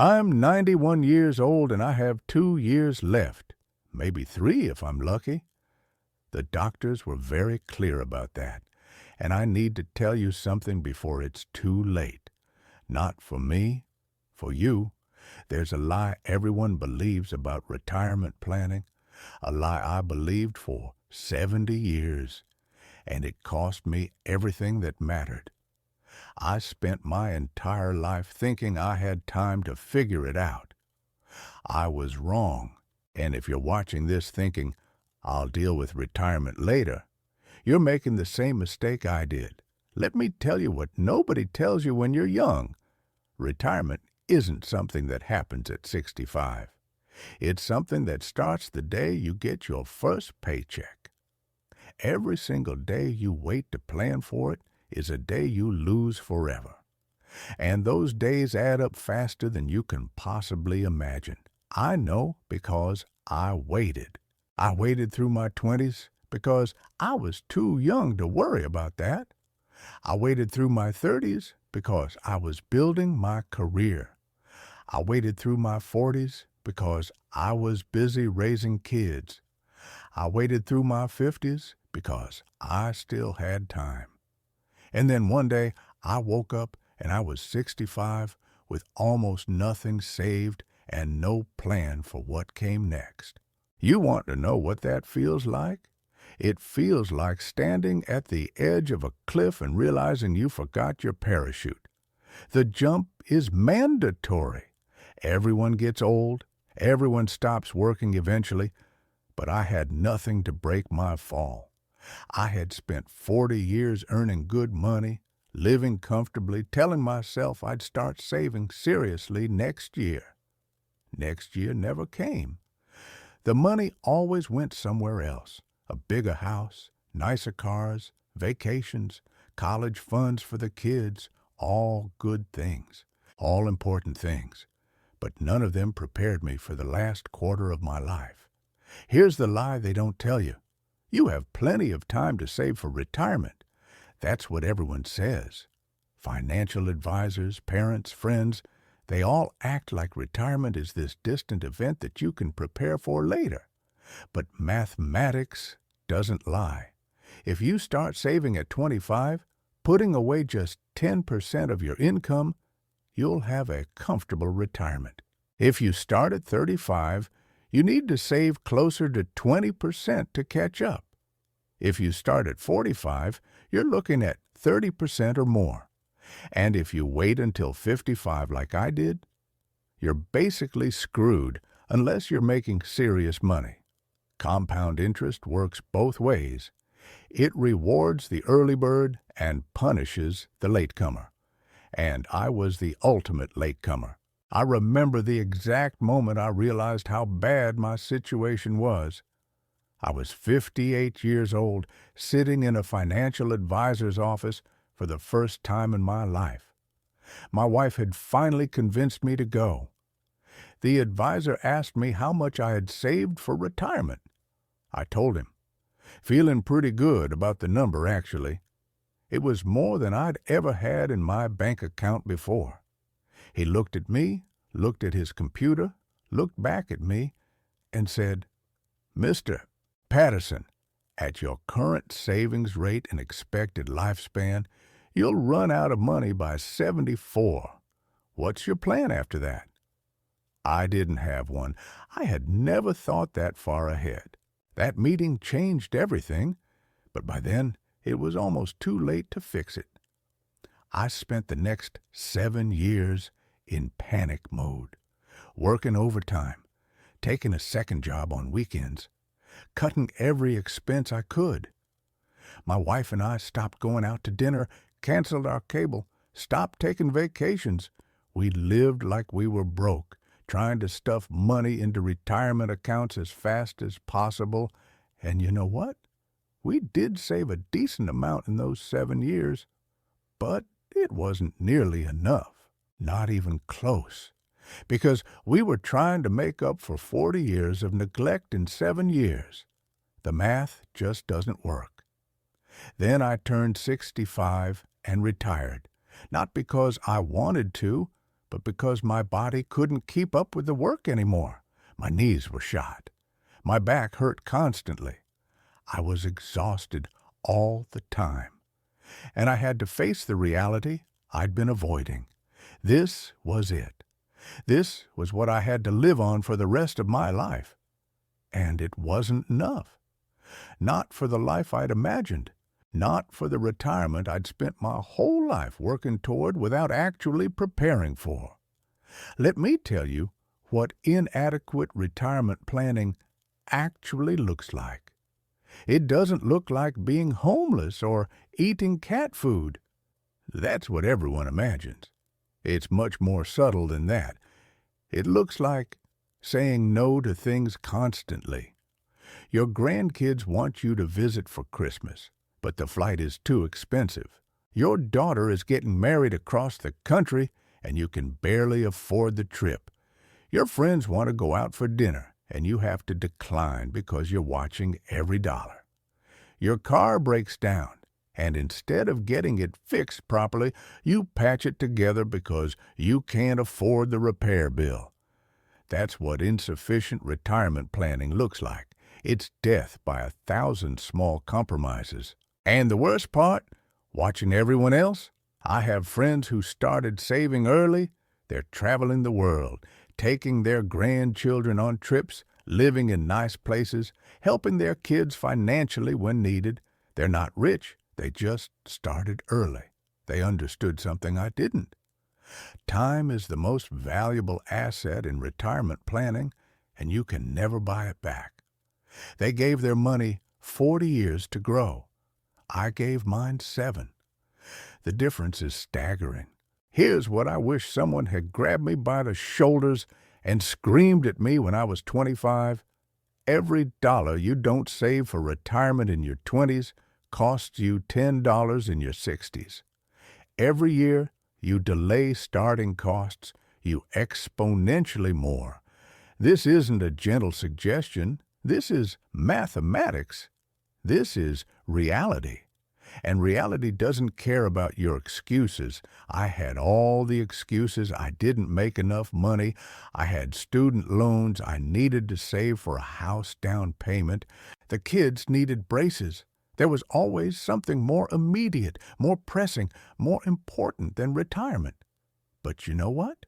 I'm 91 years old and I have 2 years left, maybe 3 if I'm lucky. The doctors were very clear about that, and I need to tell you something before it's too late. Not for me, for you. There's a lie everyone believes about retirement planning, a lie I believed for 70 years, and it cost me everything that mattered. I spent my entire life thinking I had time to figure it out. I was wrong, and if you're watching this thinking, I'll deal with retirement later, you're making the same mistake I did. Let me tell you what nobody tells you when you're young. Retirement isn't something that happens at 65. It's something that starts the day you get your first paycheck. Every single day you wait to plan for it is a day you lose forever. And those days add up faster than you can possibly imagine. I know because I waited. I waited through my 20s because I was too young to worry about that. I waited through my 30s because I was building my career. I waited through my 40s because I was busy raising kids. I waited through my 50s because I still had time. And then one day I woke up and I was 65 with almost nothing saved and no plan for what came next. You want to know what that feels like? It feels like standing at the edge of a cliff and realizing you forgot your parachute. The jump is mandatory. Everyone gets old. Everyone stops working eventually. But I had nothing to break my fall. I had spent 40 years earning good money, living comfortably, telling myself I'd start saving seriously next year. Next year never came. The money always went somewhere else. A bigger house, nicer cars, vacations, college funds for the kids, all good things, all important things. But none of them prepared me for the last quarter of my life. Here's the lie they don't tell you. You have plenty of time to save for retirement. That's what everyone says. Financial advisors, parents, friends, they all act like retirement is this distant event that you can prepare for later. But mathematics doesn't lie. If you start saving at 25, putting away just 10% of your income, you'll have a comfortable retirement. If you start at 35, you need to save closer to 20% to catch up. If you start at 45, you're looking at 30% or more. And if you wait until 55 like I did, you're basically screwed unless you're making serious money. Compound interest works both ways. It rewards the early bird and punishes the latecomer. And I was the ultimate latecomer. I remember the exact moment I realized how bad my situation was. I was 58 years old, sitting in a financial advisor's office for the first time in my life. My wife had finally convinced me to go. The advisor asked me how much I had saved for retirement. I told him, feeling pretty good about the number, actually. It was more than I'd ever had in my bank account before. He looked at me, looked at his computer, looked back at me, and said, "Mr. Patterson, at your current savings rate and expected lifespan, you'll run out of money by 74. What's your plan after that?" I didn't have one. I had never thought that far ahead. That meeting changed everything, but by then it was almost too late to fix it. I spent the next 7 years in panic mode, working overtime, taking a second job on weekends, cutting every expense I could. My wife and I stopped going out to dinner, canceled our cable, stopped taking vacations. We lived like we were broke, trying to stuff money into retirement accounts as fast as possible. And you know what? We did save a decent amount in those 7 years, but it wasn't nearly enough, not even close, because we were trying to make up for 40 years of neglect in 7 years. The math just doesn't work. Then I turned 65 and retired, not because I wanted to, but because my body couldn't keep up with the work anymore. My knees were shot. My back hurt constantly. I was exhausted all the time. And I had to face the reality I'd been avoiding. This was it. This was what I had to live on for the rest of my life. And it wasn't enough. Not for the life I'd imagined. Not for the retirement I'd spent my whole life working toward without actually preparing for. Let me tell you what inadequate retirement planning actually looks like. It doesn't look like being homeless or eating cat food. That's what everyone imagines. It's much more subtle than that. It looks like saying no to things constantly. Your grandkids want you to visit for Christmas, but the flight is too expensive. Your daughter is getting married across the country, and you can barely afford the trip. Your friends want to go out for dinner, and you have to decline because you're watching every dollar. Your car breaks down, and instead of getting it fixed properly, you patch it together because you can't afford the repair bill. That's what insufficient retirement planning looks like. It's death by 1,000 small compromises. And the worst part, watching everyone else, I have friends who started saving early. They're traveling the world, taking their grandchildren on trips, living in nice places, helping their kids financially when needed. They're not rich. They just started early. They understood something I didn't. Time is the most valuable asset in retirement planning, and you can never buy it back. They gave their money 40 years to grow. I gave mine 7. The difference is staggering. Here's what I wish someone had grabbed me by the shoulders and screamed at me when I was 25. Every dollar you don't save for retirement in your 20s costs you $10 in your 60s. Every year you delay starting costs, you exponentially more. This isn't a gentle suggestion. This is mathematics. This is reality. And reality doesn't care about your excuses. I had all the excuses. I didn't make enough money. I had student loans. I needed to save for a house down payment. The kids needed braces. There was always something more immediate, more pressing, more important than retirement. But you know what?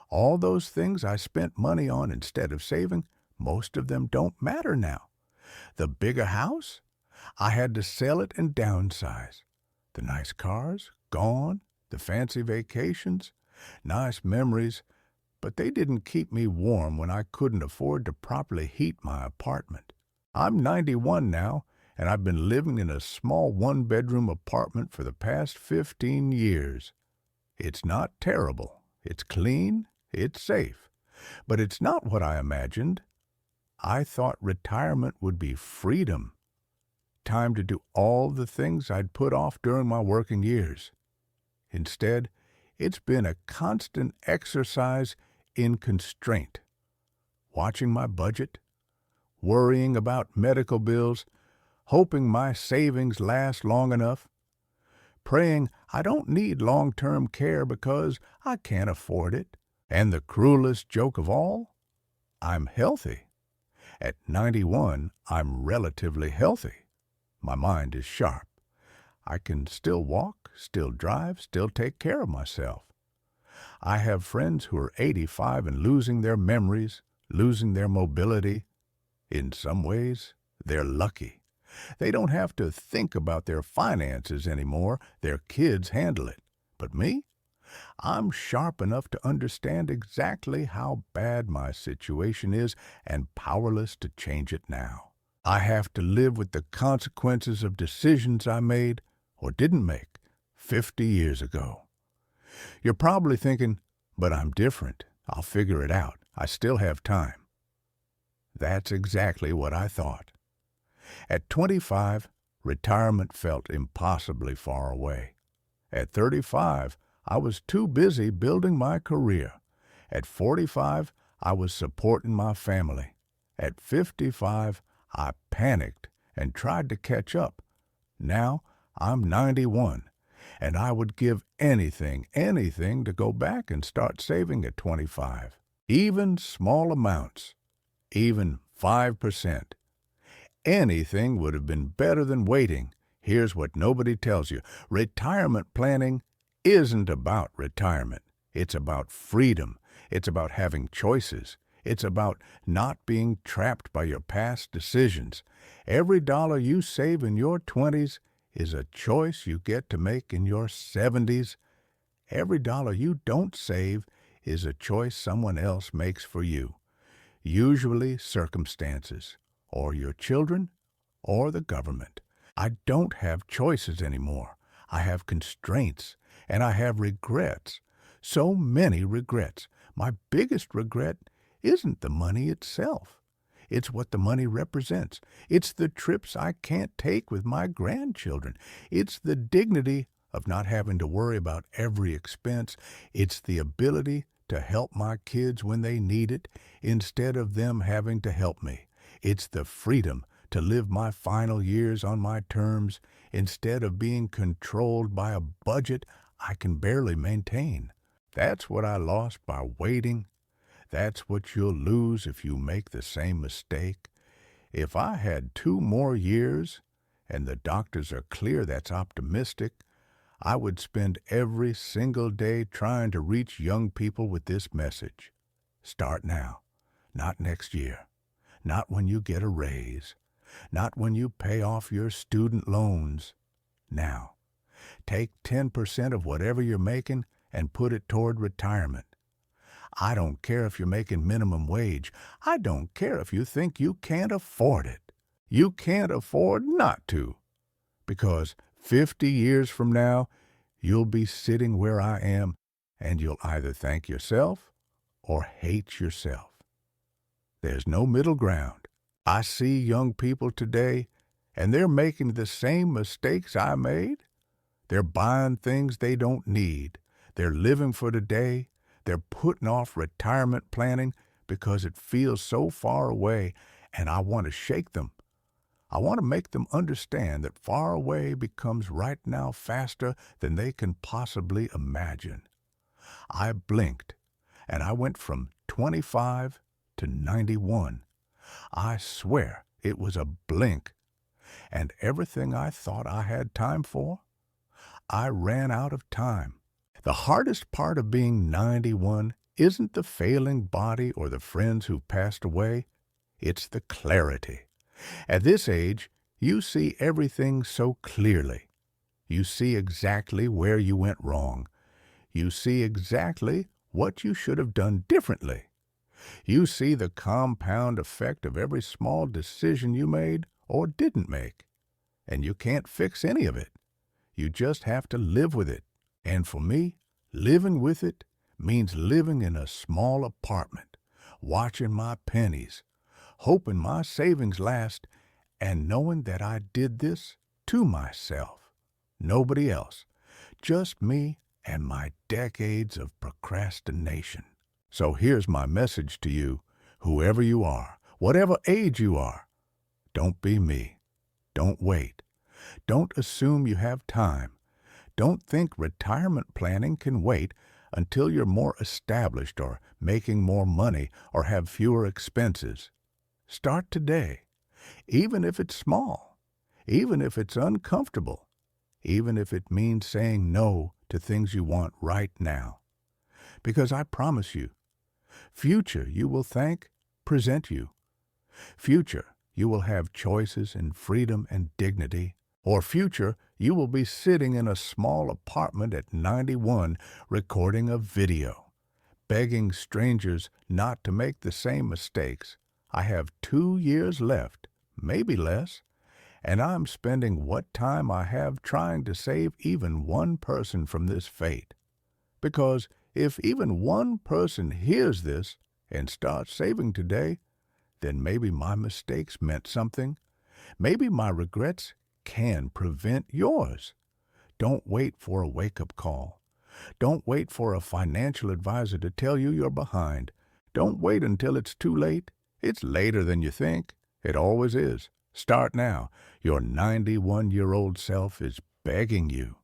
All those things I spent money on instead of saving, most of them don't matter now. The bigger house? I had to sell it and downsize. The nice cars? Gone. The fancy vacations? Nice memories. But they didn't keep me warm when I couldn't afford to properly heat my apartment. I'm 91 now, and I've been living in a small one-bedroom apartment for the past 15 years. It's not terrible. It's clean. It's safe. But it's not what I imagined. I thought retirement would be freedom. Time to do all the things I'd put off during my working years. Instead, it's been a constant exercise in constraint. Watching my budget, worrying about medical bills, hoping my savings last long enough, praying I don't need long-term care because I can't afford it. And the cruelest joke of all, I'm healthy. At 91, I'm relatively healthy. My mind is sharp. I can still walk, still drive, still take care of myself. I have friends who are 85 and losing their memories, losing their mobility. In some ways, they're lucky. They don't have to think about their finances anymore. Their kids handle it. But me? I'm sharp enough to understand exactly how bad my situation is and powerless to change it now. I have to live with the consequences of decisions I made or didn't make 50 years ago. You're probably thinking, but I'm different. I'll figure it out. I still have time. That's exactly what I thought. At 25, retirement felt impossibly far away. At 35, I was too busy building my career. At 45, I was supporting my family. At 55, I panicked and tried to catch up. Now I'm 91, and I would give anything, anything to go back and start saving at 25. Even small amounts, even 5%. Anything would have been better than waiting. Here's what nobody tells you. Retirement planning isn't about retirement. It's about freedom. It's about having choices. It's about not being trapped by your past decisions. Every dollar you save in your 20s is a choice you get to make in your 70s. Every dollar you don't save is a choice someone else makes for you. Usually circumstances, or your children, or the government. I don't have choices anymore. I have constraints, and I have regrets. So many regrets. My biggest regret isn't the money itself. It's what the money represents. It's the trips I can't take with my grandchildren. It's the dignity of not having to worry about every expense. It's the ability to help my kids when they need it instead of them having to help me. It's the freedom to live my final years on my terms instead of being controlled by a budget I can barely maintain. That's what I lost by waiting. That's what you'll lose if you make the same mistake. If I had 2 more years, and the doctors are clear that's optimistic, I would spend every single day trying to reach young people with this message. Start now, not next year, not when you get a raise, not when you pay off your student loans. Now, take 10% of whatever you're making and put it toward retirement. I don't care if you're making minimum wage. I don't care if you think you can't afford it. You can't afford not to, because 50 years from now, you'll be sitting where I am, and you'll either thank yourself or hate yourself. There's no middle ground. I see young people today, and they're making the same mistakes I made. They're buying things they don't need. They're living for today. They're putting off retirement planning because it feels so far away, and I want to shake them. I want to make them understand that far away becomes right now faster than they can possibly imagine. I blinked, and I went from 25 to 91. I swear it was a blink, and everything I thought I had time for, I ran out of time. The hardest part of being 91 isn't the failing body or the friends who've passed away. It's the clarity. At this age, you see everything so clearly. You see exactly where you went wrong. You see exactly what you should have done differently. You see the compound effect of every small decision you made or didn't make. And you can't fix any of it. You just have to live with it. And for me, living with it means living in a small apartment, watching my pennies, hoping my savings last, and knowing that I did this to myself. Nobody else, just me and my decades of procrastination. So here's my message to you, whoever you are, whatever age you are. Don't be me. Don't wait. Don't assume you have time. Don't think retirement planning can wait until you're more established or making more money or have fewer expenses. Start today, even if it's small, even if it's uncomfortable, even if it means saying no to things you want right now. Because I promise you, future you will thank present you. Future you will have choices and freedom and dignity. Or future, you will be sitting in a small apartment at 91 recording a video, begging strangers not to make the same mistakes. I have 2 years left, maybe less, and I'm spending what time I have trying to save even one person from this fate. Because if even one person hears this and starts saving today, then maybe my mistakes meant something. Maybe my regrets can prevent yours. Don't wait for a wake-up call. Don't wait for a financial advisor to tell you you're behind. Don't wait until it's too late. It's later than you think. It always is. Start now. Your 91-year-old self is begging you.